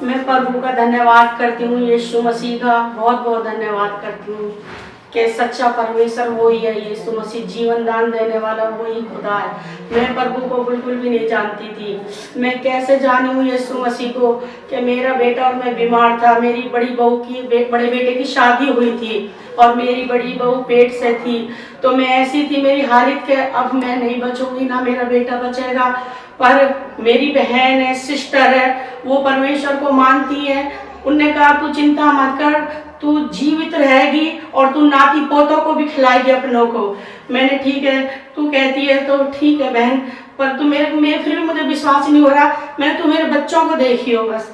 मैं प्रभु का धन्यवाद करती हूँ, यीशु मसीह का बहुत बहुत धन्यवाद करती हूँ कि सच्चा परमेश्वर वो ही है। यीशु मसीह जीवन दान देने वाला वही खुदा है। मैं प्रभु को बिल्कुल भी नहीं जानती थी। मैं कैसे जानी हूँ यीशु मसीह को कि मेरा बेटा और मैं बीमार था। मेरी बड़ी बहू की बड़े बेटे की शादी हुई थी और मेरी बड़ी बहू पेट से थी। तो मैं ऐसी थी मेरी हालत के अब मैं नहीं बचूंगी, ना मेरा बेटा बचेगा। पर मेरी बहन है, सिस्टर है, वो परमेश्वर को मानती है। उनने कहा तू चिंता मत कर, तू जीवित रहेगी और तू नाती पोतों को भी खिलाएगी अपनों को। मैंने ठीक है, तू कहती है तो ठीक है बहन, पर तू मेरे फिर भी मुझे विश्वास नहीं हो रहा। मैं तू मेरे बच्चों को देखी हो बस।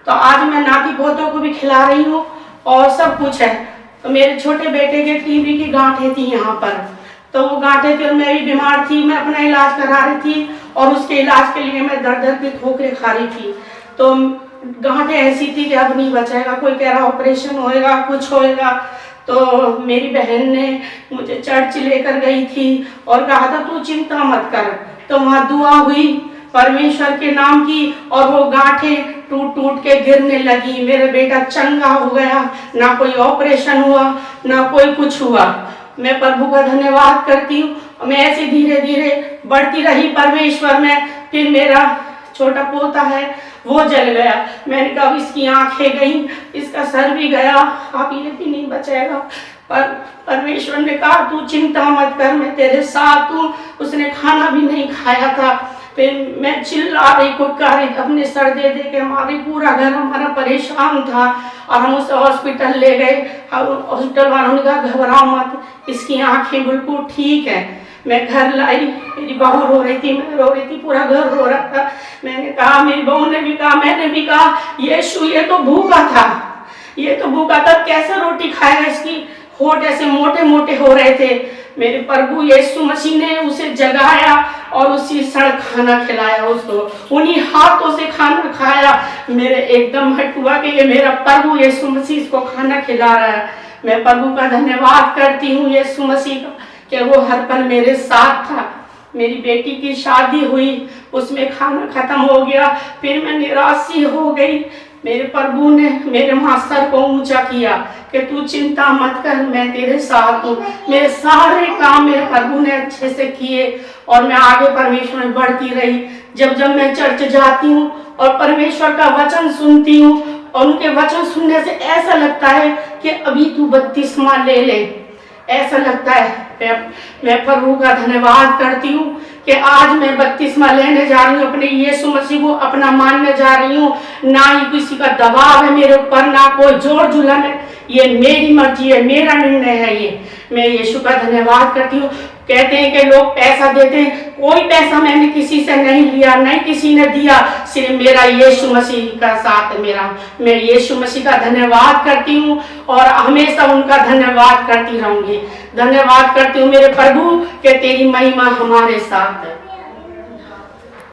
तो आज मैं नाती पोतों को भी खिला रही हूँ और सब कुछ है। तो मेरे छोटे बेटे के टीबी की गांठें थी यहाँ पर, तो वो गांठें थी और मैं भी बीमार थी। मैं अपना इलाज करा रही थी और उसके इलाज के लिए मैं दर दर की ठोकरें खा रही थी। तो गांठें ऐसी थी कि अब नहीं बचेगा, कोई कह रहा ऑपरेशन होएगा, कुछ होएगा। तो मेरी बहन ने मुझे चर्च लेकर गई थी और कहा था तू चिंता मत कर। तो वहाँ दुआ हुई परमेश्वर के नाम की और वो गांठें टूट टूट के गिरने लगी। मेरा बेटा चंगा हो गया, ना कोई ऑपरेशन हुआ, ना कोई कुछ हुआ। मैं प्रभु का धन्यवाद करती हूँ। मैं ऐसे धीरे धीरे बढ़ती रही परमेश्वर में। फिर मेरा छोटा पोता है वो जल गया। मैंने कहा इसकी आंखें गई, इसका सर भी गया, अब ये भी नहीं बचेगा। पर परमेश्वर ने कहा तू चिंता मत कर, मैं तेरे साथ हूँ। उसने खाना भी नहीं खाया था। फिर मैं चिल्ला रही कुटकारी अपने सर दे दे के, हमारी पूरा घर हमारा परेशान था और हम उसे हॉस्पिटल ले गए। हॉस्पिटल वालों ने कहा घबराओ मत, इसकी आंखें बिल्कुल ठीक है। मैं घर लाई, मेरी बहू रो रही थी, मैं रो रही थी, पूरा घर रो रहा था। मैंने कहा, मेरी बहू ने भी कहा, मैंने भी कहा यीशु ये तो भूखा था, ये तो भूखा था, कैसे रोटी खाएगा, इसकी होठ ऐसे मोटे मोटे हो रहे थे। मेरे प्रभु यीशु मसीह ने उसे जगाया और उसी सड़क खाना खिलाया उसको, उन्हीं हाथों से खाना खाया। मेरे एकदम हट हुआ कि ये मेरा प्रभु यीशु मसीह इसको खाना खिला रहा है। मैं प्रभु का धन्यवाद करती हूँ यीशु मसीह का कि वो हर पल मेरे साथ था। मेरी बेटी की शादी हुई, उसमें खाना खत्म हो गया, फिर मैं निराश हो गई। मेरे प्रभु ने मेरे मास्टर को ऊंचा किया कि तू चिंता मत कर, मैं तेरे साथ हूँ। मेरे सारे काम मेरे प्रभु ने अच्छे से किए और मैं आगे परमेश्वर में बढ़ती रही। जब जब मैं चर्च जाती हूँ और परमेश्वर का वचन सुनती हूँ और उनके वचन सुनने से ऐसा लगता है कि अभी तू बपतिस्मा ले ले, ऐसा लगता है। मैं प्रभु का धन्यवाद करती हूँ कि आज मैं बपतिस्मा लेने जा रही हूँ, अपने यीशु मसीह को अपना मानने जा रही हूँ। ना ही किसी का दबाव है मेरे ऊपर, ना कोई जोर जुलन है, ये मेरी मर्जी है, मेरा निर्णय है ये। मैं यीशु का धन्यवाद करती हूँ। कहते हैं कि लोग पैसा देते हैं, कोई पैसा मैंने किसी से नहीं लिया, नहीं किसी ने दिया, सिर्फ मेरा यीशु मसीह का साथ है मेरा। मैं यीशु मसीह का धन्यवाद करती हूँ और हमेशा उनका धन्यवाद करती रहूंगी। धन्यवाद करती हूँ मेरे प्रभु कि तेरी महिमा हमारे साथ है।